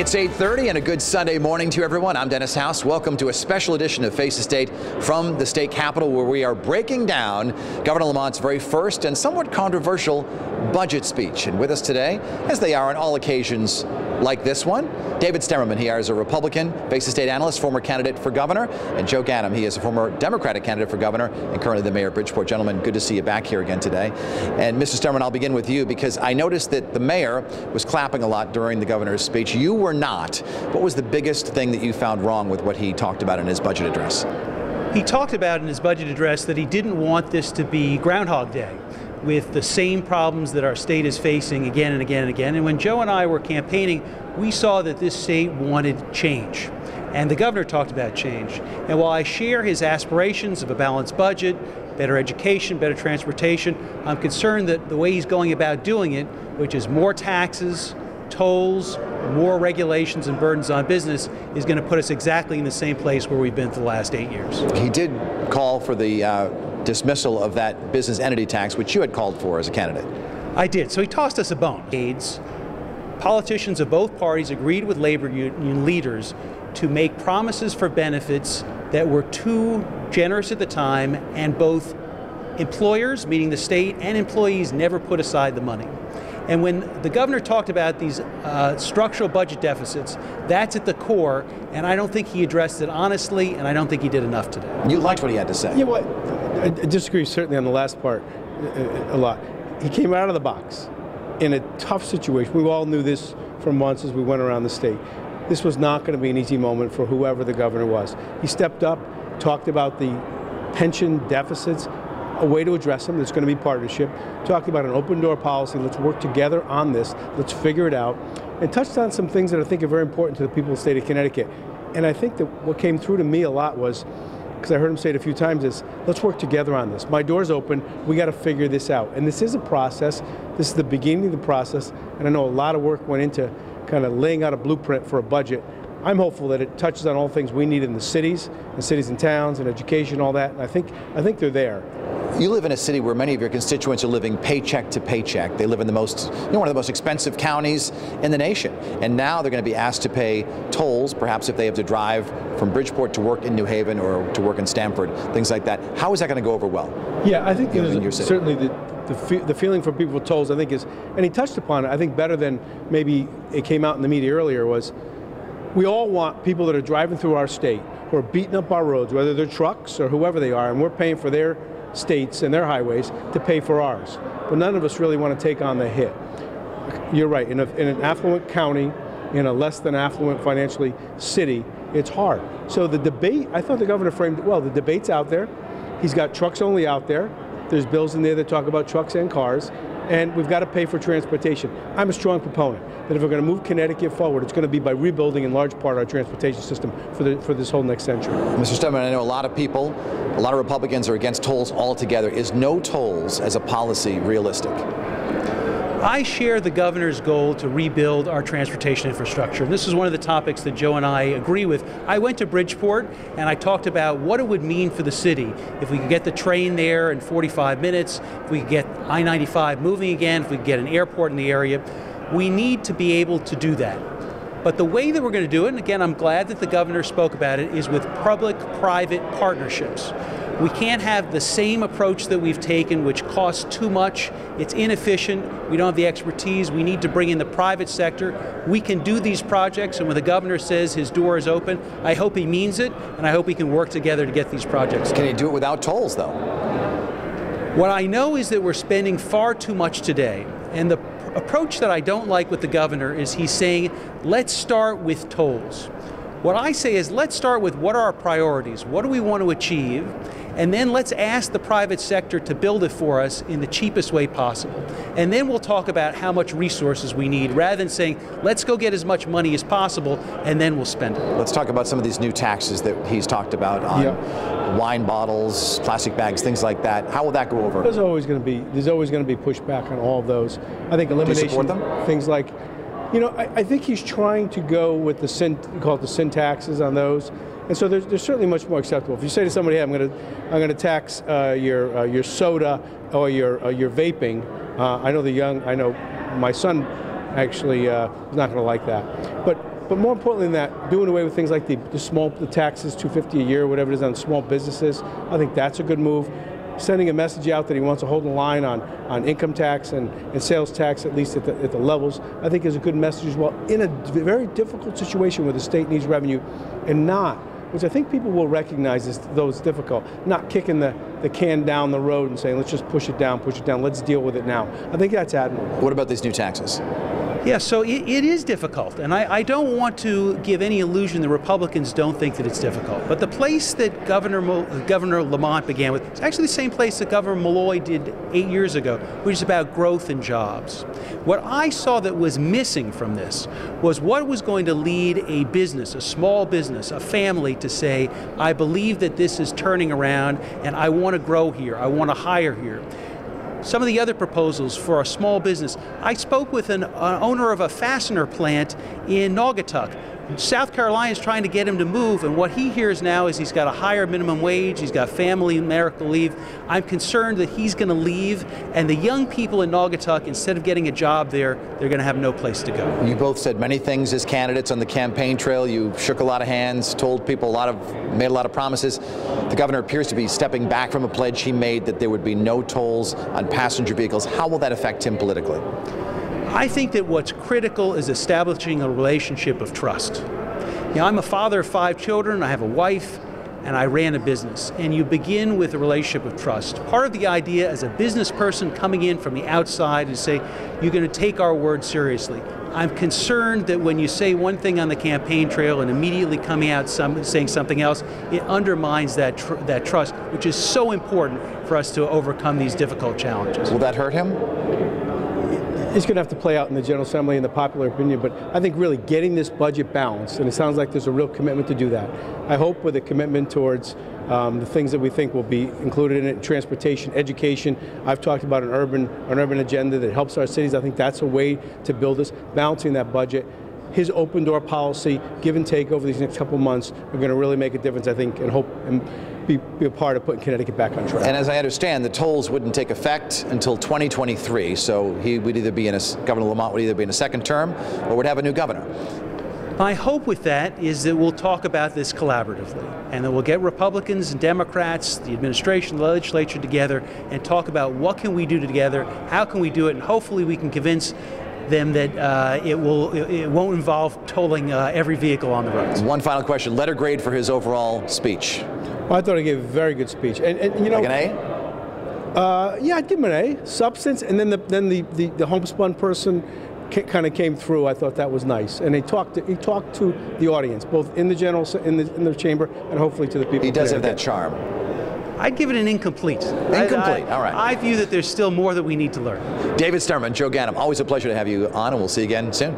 It's 8:30 and a good Sunday morning to everyone. I'm Dennis House. Welcome to a special edition of Face the State from the state capitol, where we are breaking down Governor Lamont's very first and somewhat controversial budget speech. And with us today, as they are on all occasions like this one, David Stemerman. He is a Republican, Face the State analyst, former candidate for governor, and Joe Ganim. He is a former Democratic candidate for governor and currently the mayor of Bridgeport. Gentlemen, good to see you back here again today. And Mr. Stemerman, I'll begin with you because I noticed that the mayor was clapping a lot during the governor's speech. You were not. What was the biggest thing that you found wrong with what he talked about in his budget address? He talked about in his budget address that he didn't want this to be Groundhog Day, with the same problems that our state is facing again and again and again. And when Joe and I were campaigning, we saw that this state wanted change. And the governor talked about change. And while I share his aspirations of a balanced budget, better education, better transportation, I'm concerned that the way he's going about doing it, which is more taxes, tolls, more regulations and burdens on business, is going to put us exactly in the same place where we've been for the last 8 years. He did call for the dismissal of that business entity tax, which you had called for as a candidate. I did. So he tossed us a bone. Politicians of both parties agreed with labor union leaders to make promises for benefits that were too generous at the time, and both employers, meaning the state, and employees never put aside the money. And when the governor talked about these structural budget deficits, that's at the core, and I don't think he addressed it honestly, and I don't think he did enough today. You liked what he had to say. Yeah, well, I disagree certainly on the last part a lot. He came out of the box in a tough situation. We all knew this for months as we went around the state. This was not going to be an easy moment for whoever the governor was. He stepped up, talked about the pension deficits, a way to address them. There's going to be partnership. Talked about an open door policy. Let's work together on this. Let's figure it out. And touched on some things that I think are very important to the people of the state of Connecticut. And I think that what came through to me a lot was, because I heard him say it a few times, is let's work together on this. My door's open. We got to figure this out. And this is a process. This is the beginning of the process. And I know a lot of work went into kind of laying out a blueprint for a budget. I'm hopeful that it touches on all things we need in the cities and towns and education, all that. And I think they're there. You live in a city where many of your constituents are living paycheck to paycheck. They live in the most, one of the most expensive counties in the nation. And now they're going to be asked to pay tolls, perhaps if they have to drive from Bridgeport to work in New Haven or to work in Stamford, things like that. How is that going to go over well? Yeah, I think certainly the feeling for people with tolls, I think is, and he touched upon it, I think better than maybe it came out in the media earlier, was we all want people that are driving through our state who are beating up our roads, whether they're trucks or whoever they are, and we're paying for their states and their highways to pay for ours. But none of us really want to take on the hit. You're right, in an affluent county, in a less than affluent financially city, it's hard. So the debate, I thought the governor framed it well. The debate's out there. He's got trucks only out there. There's bills in there that talk about trucks and cars, and we've got to pay for transportation. I'm a strong proponent that if we're going to move Connecticut forward, it's going to be by rebuilding in large part our transportation system for this whole next century. Mr. Stemerman, I know a lot of people, a lot of Republicans are against tolls altogether. Is no tolls as a policy realistic? I share the governor's goal to rebuild our transportation infrastructure. And this is one of the topics that Joe and I agree with. I went to Bridgeport and I talked about what it would mean for the city if we could get the train there in 45 minutes, if we could get I-95 moving again, if we could get an airport in the area. We need to be able to do that. But the way that we're going to do it, and again, I'm glad that the governor spoke about it, is with public-private partnerships. We can't have the same approach that we've taken, which costs too much. It's inefficient. We don't have the expertise. We need to bring in the private sector. We can do these projects, and when the governor says his door is open, I hope he means it, and I hope we can work together to get these projects. Can he do it without tolls, though? What I know is that we're spending far too much today, and the approach that I don't like with the governor is he's saying, let's start with tolls. What I say is, let's start with what are our priorities, what do we want to achieve, and then let's ask the private sector to build it for us in the cheapest way possible. And then we'll talk about how much resources we need, rather than saying, let's go get as much money as possible, and then we'll spend it. Let's talk about some of these new taxes that he's talked about on wine bottles, plastic bags, things like that. How will that go over? There's always going to be pushback on all of those. I think elimination, do you support them? Things like, I think he's trying to go with the sin taxes on those. And so there's certainly much more acceptable. If you say to somebody, hey, I'm going to tax your soda or your vaping, I know my son actually is not going to like that. But But more importantly than that, doing away with things like the taxes, $250 a year, whatever it is on small businesses, I think that's a good move. Sending a message out that he wants to hold the line on income tax and sales tax, at least at the levels, I think is a good message as well, in a very difficult situation where the state needs revenue, and not, which I think people will recognize as though it's difficult, not kicking the can down the road and saying, let's just push it down, let's deal with it now. I think that's admirable. What about these new taxes? Yeah, so it is difficult, and I don't want to give any illusion the Republicans don't think that it's difficult. But the place that Governor Lamont began with, it's actually the same place that Governor Malloy did 8 years ago, which is about growth and jobs. What I saw that was missing from this was what was going to lead a business, a small business, a family to say, I believe that this is turning around and I want to grow here, I want to hire here. Some of the other proposals for a small business. I spoke with an owner of a fastener plant in Naugatuck. South Carolina is trying to get him to move, and what he hears now is he's got a higher minimum wage, he's got family medical leave. I'm concerned that he's going to leave, and the young people in Naugatuck, instead of getting a job there, they're going to have no place to go. You both said many things as candidates on the campaign trail. You shook a lot of hands, told people made a lot of promises. The governor appears to be stepping back from a pledge he made that there would be no tolls on passenger vehicles. How will that affect him politically? I think that what's critical is establishing a relationship of trust. You know, I'm a father of 5 children, I have a wife, and I ran a business. And you begin with a relationship of trust. Part of the idea as a business person coming in from the outside is say, you're going to take our word seriously. I'm concerned that when you say one thing on the campaign trail and immediately coming out saying something else, it undermines that trust, which is so important for us to overcome these difficult challenges. Will that hurt him? It's going to have to play out in the General Assembly and the popular opinion, but I think really getting this budget balanced, and it sounds like there's a real commitment to do that. I hope with a commitment towards the things that we think will be included in it, transportation, education. I've talked about an urban agenda that helps our cities. I think that's a way to build this, balancing that budget. His open door policy, give and take over these next couple of months are going to really make a difference, I think, and hope and be a part of putting Connecticut back on track. And as I understand, the tolls wouldn't take effect until 2023, so he would either be Governor Lamont would either be in a second term or would have a new governor. My hope with that is that we'll talk about this collaboratively, and that we'll get Republicans and Democrats, the administration, the legislature together and talk about what can we do together, how can we do it, and hopefully we can convince them that it won't involve tolling every vehicle on the roads. One final question, letter grade for his overall speech. Well, I thought he gave a very good speech. And you know, like an A? Yeah, I'd give him an A. Substance, and then the homespun person kind of came through. I thought that was nice, and he talked to the audience, both in the in the chamber and hopefully to the people. He does have that charm. I'd give it an incomplete. Incomplete, all right. I view that there's still more that we need to learn. David Stemerman, Joe Ganim, always a pleasure to have you on, and we'll see you again soon.